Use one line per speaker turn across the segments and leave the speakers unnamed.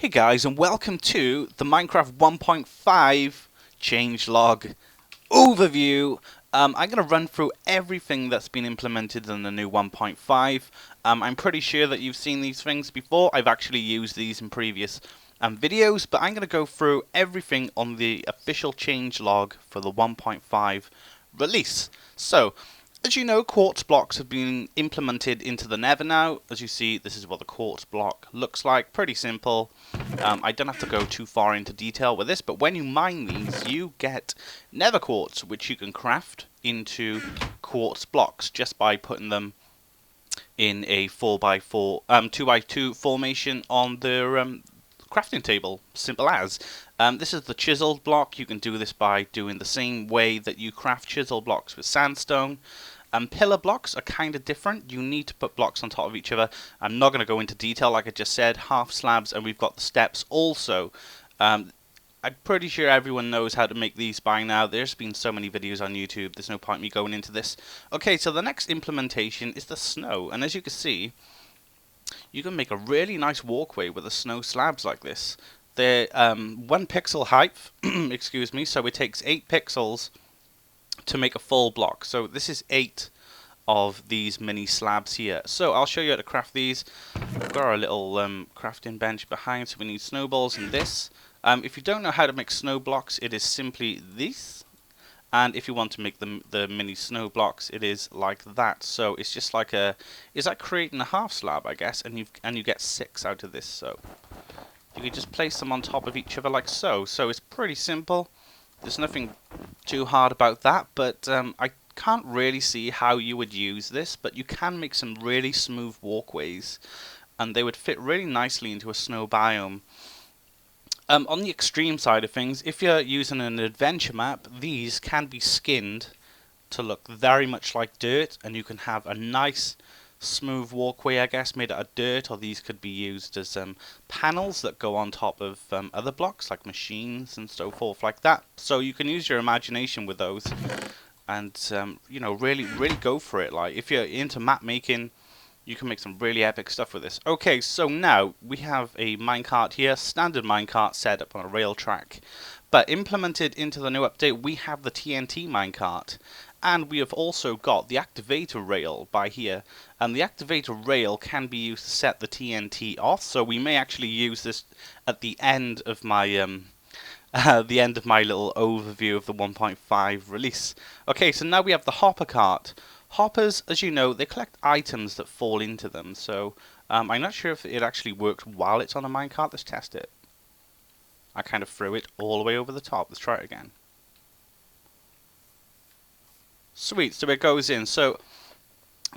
Hey guys, and welcome to the Minecraft 1.5 changelog overview. I'm going to run through everything that's been implemented in the new 1.5. I'm pretty sure that you've seen these things before. I've actually used these in previous videos, but I'm going to go through everything on the official changelog for the 1.5 release. So, as you know, quartz blocks have been implemented into the Nether now. As you see, this is what the quartz block looks like. Pretty simple. I don't have to go too far into detail with this, but when you mine these, you get nether quartz, which you can craft into quartz blocks just by putting them in a 4x4, 2x2 formation on the crafting table. Simple as. This is the chiseled block. You can do this by doing the same way that you craft chisel blocks with sandstone. Pillar blocks are kind of different. You need to put blocks on top of each other. I'm not going to go into detail like I just said. Half slabs, and we've got the steps also. I'm pretty sure everyone knows how to make these by now. There's been so many videos on YouTube. There's no point me going into this. Okay, so the next implementation is the snow. And as you can see, you can make a really nice walkway with the snow slabs like this. They're 1 pixel height, excuse me, so it takes 8 pixels to make a full block. So this is 8 of these mini slabs here. So I'll show you how to craft these. We've got our little crafting bench behind, so we need snowballs and this. If you don't know how to make snow blocks, it is simply this. And if you want to make the mini snow blocks, it is like that. So it's just like it's like creating a half slab, I guess, and you get 6 out of this. So you can just place them on top of each other like so. So it's pretty simple. There's nothing too hard about that, but I can't really see how you would use this, but you can make some really smooth walkways, and they would fit really nicely into a snow biome. On the extreme side of things, if you're using an adventure map, these can be skinned to look very much like dirt, and you can have a nice smooth walkway, I guess, made out of dirt, or these could be used as panels that go on top of other blocks, like machines and so forth like that. So you can use your imagination with those, and you know, really go for it. Like, if you're into map making, you can make some really epic stuff with this. Okay, so now we have a minecart here, standard minecart set up on a rail track. But implemented into the new update, we have the TNT minecart. And we have also got the Activator rail by here. And the Activator rail can be used to set the TNT off. So we may actually use this at the end of my little overview of the 1.5 release. Okay, so now we have the hopper cart. Hoppers, as you know, they collect items that fall into them. So I'm not sure if it actually works while it's on a minecart. Let's test it. I kind of threw it all the way over the top. Let's try it again. Sweet, so it goes in. So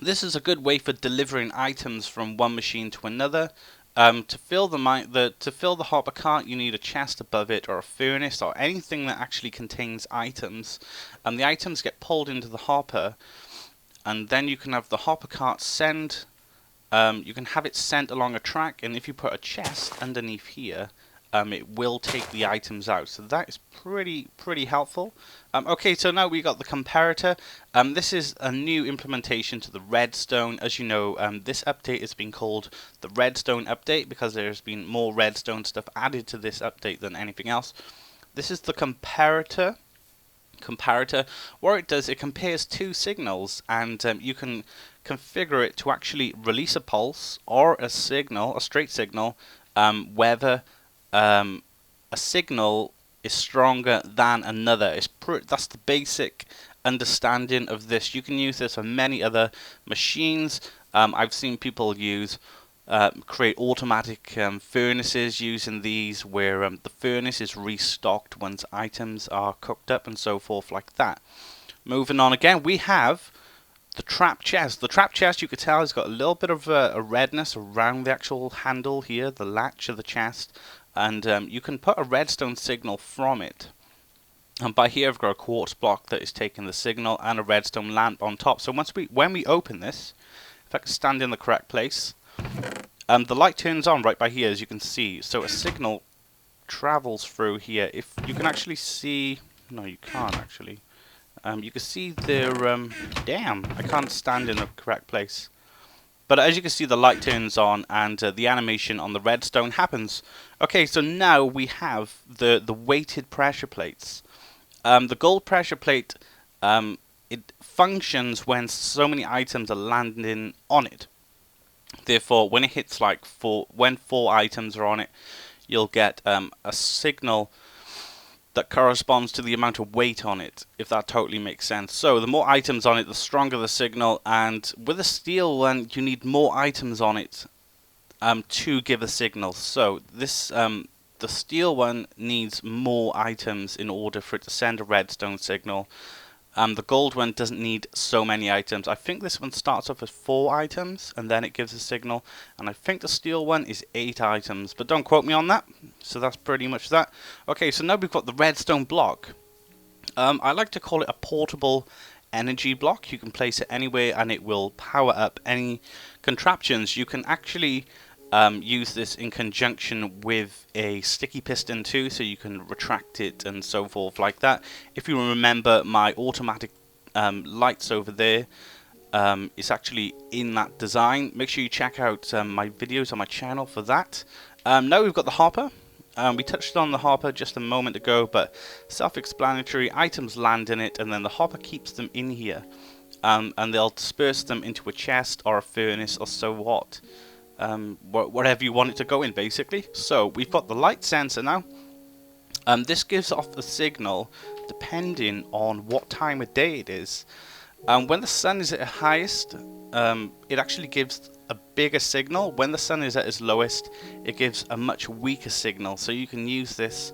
this is a good way for delivering items from one machine to another. To fill the hopper cart, you need a chest above it, or a furnace, or anything that actually contains items. And the items get pulled into the hopper, and then you can have the hopper cart send. You can have it sent along a track, and if you put a chest underneath here, it will take the items out. So that is pretty helpful. Okay, so now we got the comparator. This is a new implementation to the redstone. As you know, this update has been called the redstone update because there's been more redstone stuff added to this update than anything else. This is the comparator. What it does, it compares 2 signals, and you can configure it to actually release a pulse or a signal, a straight signal, whether a signal is stronger than another. That's the basic understanding of this. You can use this on many other machines. I've seen people create automatic furnaces using these, where the furnace is restocked once items are cooked up and so forth like that. Moving on again, we have the trap chest. The trap chest, you could tell, has got a little bit of a redness around the actual handle here, the latch of the chest. And you can put a redstone signal from it. And by here I've got a quartz block that is taking the signal and a redstone lamp on top. So when we open this, if I can stand in the correct place, the light turns on right by here, as you can see. So a signal travels through here. If you can actually see, no, you can't actually. You can see the damn, I can't stand in the correct place. But as you can see, the light turns on and the animation on the redstone happens. Okay, so now we have the weighted pressure plates. The gold pressure plate, it functions when so many items are landing on it. Therefore, when it hits like when 4 items are on it, you'll get a signal that corresponds to the amount of weight on it, if that totally makes sense. So the more items on it, the stronger the signal, and with a steel one, you need more items on it to give a signal. So this the steel one needs more items in order for it to send a redstone signal. The gold one doesn't need so many items. I think this one starts off with 4 items and then it gives a signal. And I think the steel one is 8 items, but don't quote me on that. So that's pretty much that. Okay, so now we've got the redstone block. I like to call it a portable energy block. You can place it anywhere and it will power up any contraptions. You can actually use this in conjunction with a sticky piston too, so you can retract it and so forth like that. If you remember, my automatic lights over there, it's actually in that design. Make sure you check out my videos on my channel for that. Now we've got the hopper. We touched on the hopper just a moment ago, but self-explanatory. Items land in it and then the hopper keeps them in here, and they'll disperse them into a chest or a furnace or so what. Whatever you want it to go in, basically. So we've got the light sensor now. This gives off a signal depending on what time of day it is. When the sun is at its highest, it actually gives a bigger signal. When the sun is at its lowest, it gives a much weaker signal. So you can use this.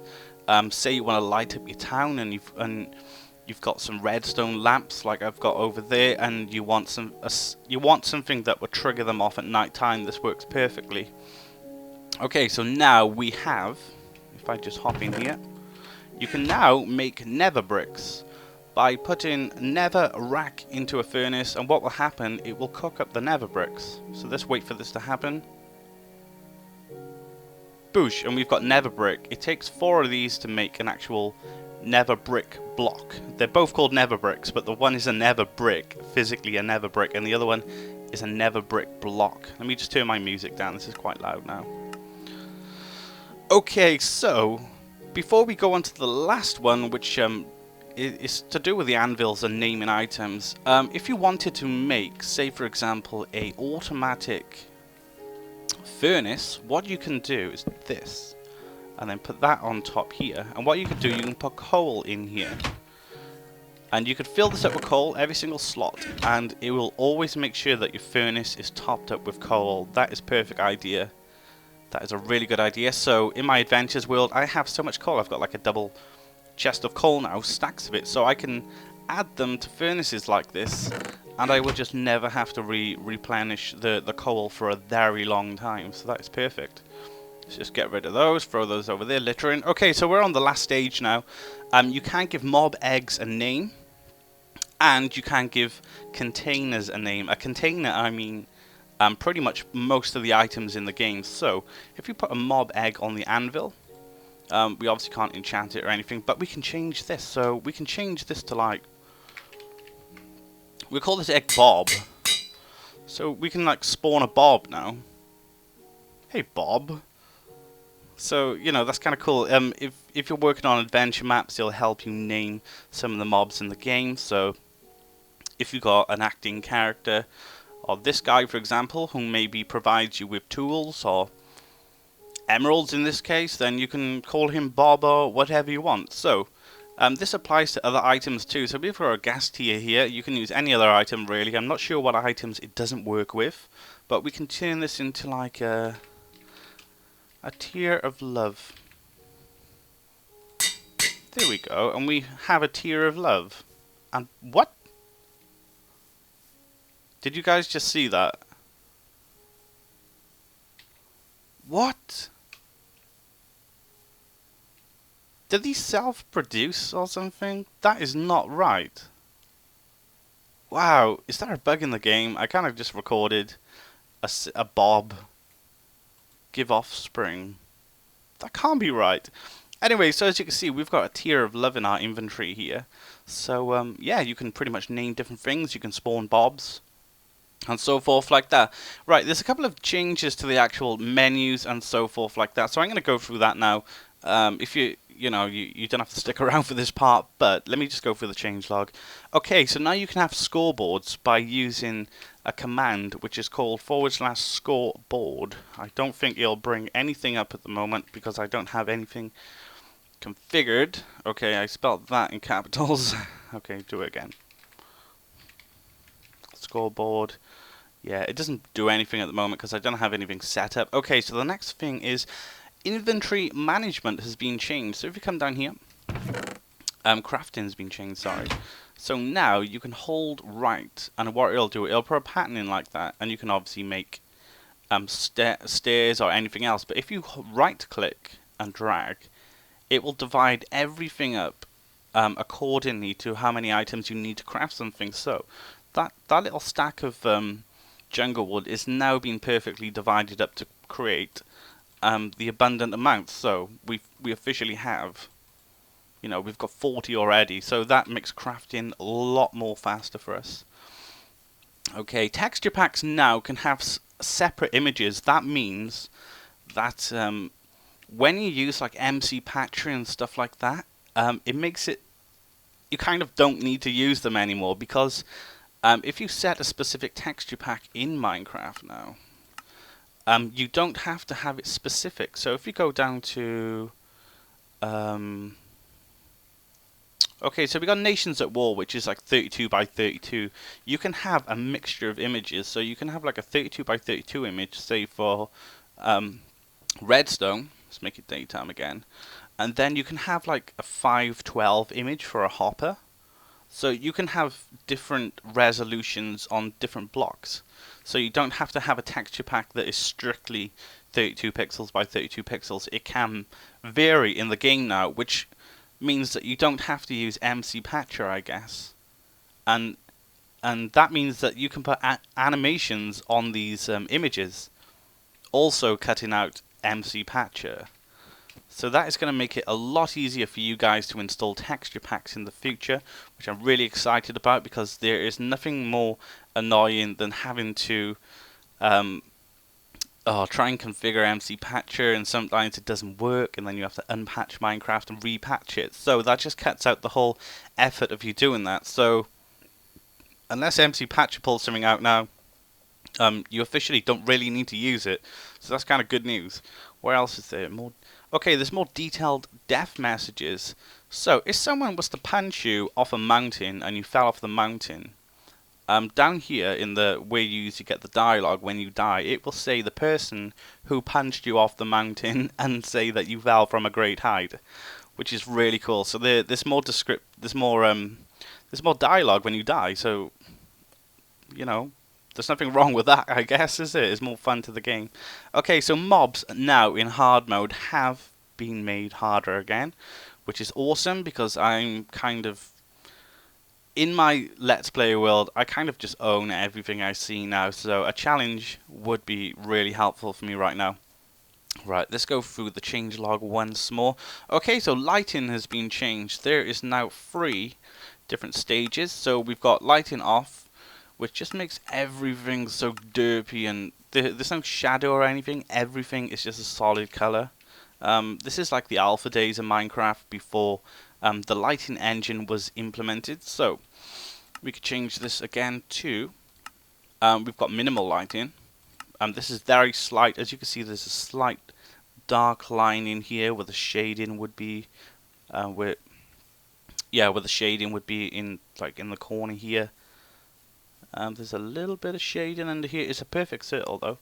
Say you want to light up your town and you've got some redstone lamps like I've got over there, and you want something that would trigger them off at night time. This works perfectly. Okay, so now we have, if I just hop in here, you can now make nether bricks by putting nether rack into a furnace, and what will happen, it will cook up the nether bricks. So let's wait for this to happen. Boosh, and we've got nether brick. It takes 4 of these to make an actual nether brick block. They're both called nether bricks, but the one is a nether brick, physically a nether brick, and the other one is a nether brick block. Let me just turn my music down, this is quite loud now. Okay, so before we go on to the last one, which is to do with the anvils and naming items, if you wanted to make, say for example, a automatic furnace, what you can do is this. And then put that on top here. And what you could do, you can put coal in here. And you could fill this up with coal, every single slot. And it will always make sure that your furnace is topped up with coal. That is a perfect idea. That is a really good idea. So in my adventures world, I have so much coal. I've got like a double chest of coal now, stacks of it. So I can add them to furnaces like this. And I will just never have to replenish the coal for a very long time. So that is perfect. Let's just get rid of those, throw those over there, littering. Okay, so we're on the last stage now. You can give mob eggs a name, and you can give containers a name. A container, I mean, pretty much most of the items in the game. So, if you put a mob egg on the anvil, we obviously can't enchant it or anything, but we can change this. So, we can change this to like, we'll call this egg Bob. So, we can like spawn a Bob now. Hey, Bob. So, you know, that's kind of cool. If you're working on adventure maps, it'll help you name some of the mobs in the game. So, if you've got an acting character, or this guy, for example, who maybe provides you with tools, or emeralds in this case, then you can call him Bob or whatever you want. So, this applies to other items too. So, if you've got a gas tier here, you can use any other item, really. I'm not sure what items it doesn't work with, but we can turn this into like a tier of love. There we go, and we have a tier of love. And what? Did you guys just see that? What? Did these self-produce or something? That is not right. Wow, is there a bug in the game? I kind of just recorded a Bob give offspring. That can't be right. Anyway, so as you can see, we've got a tier of love in our inventory here. So, yeah, you can pretty much name different things. You can spawn Bobs. and so forth like that. Right, there's a couple of changes to the actual menus and so forth like that. So I'm going to go through that now. If you don't have to stick around for this part, but let me just go through the changelog. Okay, so now you can have scoreboards by using a command which is called /scoreboard. I don't think it'll bring anything up at the moment because I don't have anything configured. Okay, I spelled that in capitals. Okay, do it again. Scoreboard. Yeah, it doesn't do anything at the moment because I don't have anything set up. Okay, so the next thing is inventory management has been changed. So if you come down here, crafting has been changed, sorry. So now you can hold right, and what it'll do, it'll put a pattern in like that, and you can obviously make stairs or anything else. But if you right click and drag, it will divide everything up accordingly to how many items you need to craft something. So that little stack of jungle wood is now being perfectly divided up to create the abundant amount. So we officially have, we've got 40 already. So that makes crafting a lot more faster for us. Okay, texture packs now can have separate images. That means that when you use like MC Patcher and stuff like that, it makes it, you kind of don't need to use them anymore because if you set a specific texture pack in Minecraft now, you don't have to have it specific. So if you go down to, okay, so we got Nations at War, which is like 32 by 32. You can have a mixture of images. So you can have like a 32 by 32 image, say for Redstone. Let's make it daytime again. And then you can have like a 512 image for a hopper. So you can have different resolutions on different blocks. So you don't have to have a texture pack that is strictly 32 pixels by 32 pixels. It can vary in the game now, which means that you don't have to use MC Patcher, I guess. And that means that you can put animations on these images, also cutting out MC Patcher. So that is going to make it a lot easier for you guys to install texture packs in the future, which I'm really excited about because there is nothing more annoying than having to try and configure MC Patcher, and sometimes it doesn't work, and then you have to unpatch Minecraft and repatch it. So that just cuts out the whole effort of you doing that. So unless MC Patcher pulls something out now, you officially don't really need to use it. So that's kind of good news. Where else is there? More. Okay, there's more detailed death messages. So if someone was to punch you off a mountain and you fell off the mountain, down here in the where you usually get the dialogue when you die, it will say the person who punched you off the mountain and say that you fell from a great height, which is really cool. So there's more there's more dialogue when you die. So there's nothing wrong with that, I guess, is it? It's more fun to the game. Okay, so mobs now in hard mode have been made harder again, which is awesome because I'm kind of, in my Let's Play world, I kind of just own everything I see now, so a challenge would be really helpful for me right now. Right, let's go through the changelog once more. Okay, so lighting has been changed. There is now 3 different stages. So we've got lighting off, which just makes everything so derpy, and there's no shadow or anything. Everything is just a solid color. This is like the alpha days of Minecraft before the lighting engine was implemented. So we could change this again to, we've got minimal lighting. This is very slight. As you can see, there's a slight dark line in here where the shading would be, where the shading would be in the corner here. There's a little bit of shading under here. It's a perfect circle though.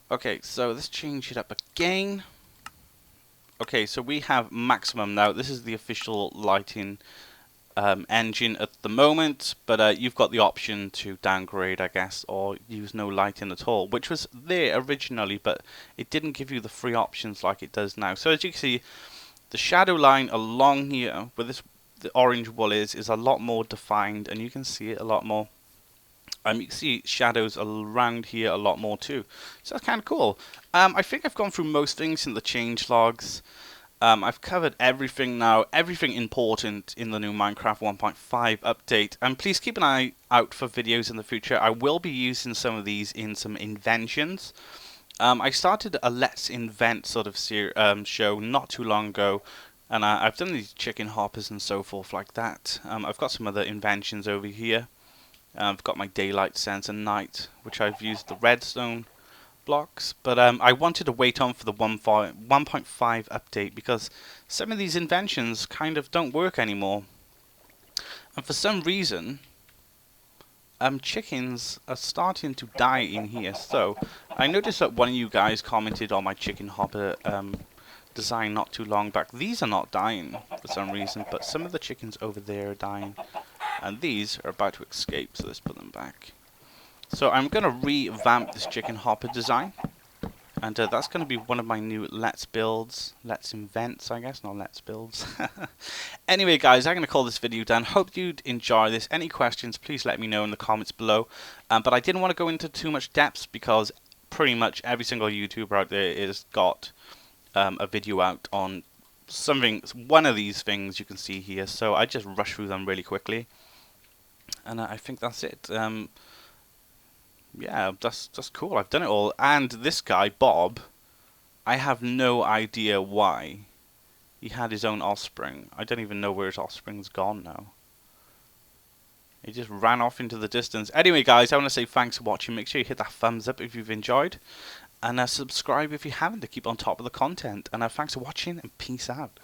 Okay, so let's change it up again. Okay, so we have maximum now. This is the official lighting engine at the moment, but you've got the option to downgrade, I guess, or use no lighting at all, which was there originally, but it didn't give you the free options like it does now. So as you can see, the shadow line along here, where the orange wool is a lot more defined, and you can see it a lot more. You can see shadows around here a lot more too. So that's kind of cool. I think I've gone through most things in the changelogs. I've covered everything now, everything important in the new Minecraft 1.5 update. And please keep an eye out for videos in the future. I will be using some of these in some inventions. I started a Let's Invent sort of show not too long ago. And I've done these chicken hoppers and so forth like that. I've got some other inventions over here. I've got my daylight sense and night, which I've used the redstone blocks, but I wanted to wait on for the 1.5 update because some of these inventions kind of don't work anymore, and for some reason chickens are starting to die in here. So I noticed that one of you guys commented on my chicken hopper design not too long back. These are not dying for some reason, but some of the chickens over there are dying, and these are about to escape, so let's put them back. So I'm going to revamp this chicken hopper design, and that's going to be one of my new Let's Invents, I guess, not Let's Builds. Anyway, guys, I'm going to call this video done. Hope you'd enjoy this. Any questions, please let me know in the comments below. But I didn't want to go into too much depth because pretty much every single YouTuber out there has got a video out on one of these things you can see here. So I just rush through them really quickly, and I think that's it. Yeah, that's cool. I've done it all. And this guy, Bob, I have no idea why he had his own offspring. I don't even know where his offspring's gone now. He just ran off into the distance. Anyway, guys, I want to say thanks for watching. Make sure you hit that thumbs up if you've enjoyed. And subscribe if you haven't to keep on top of the content. And thanks for watching, and peace out.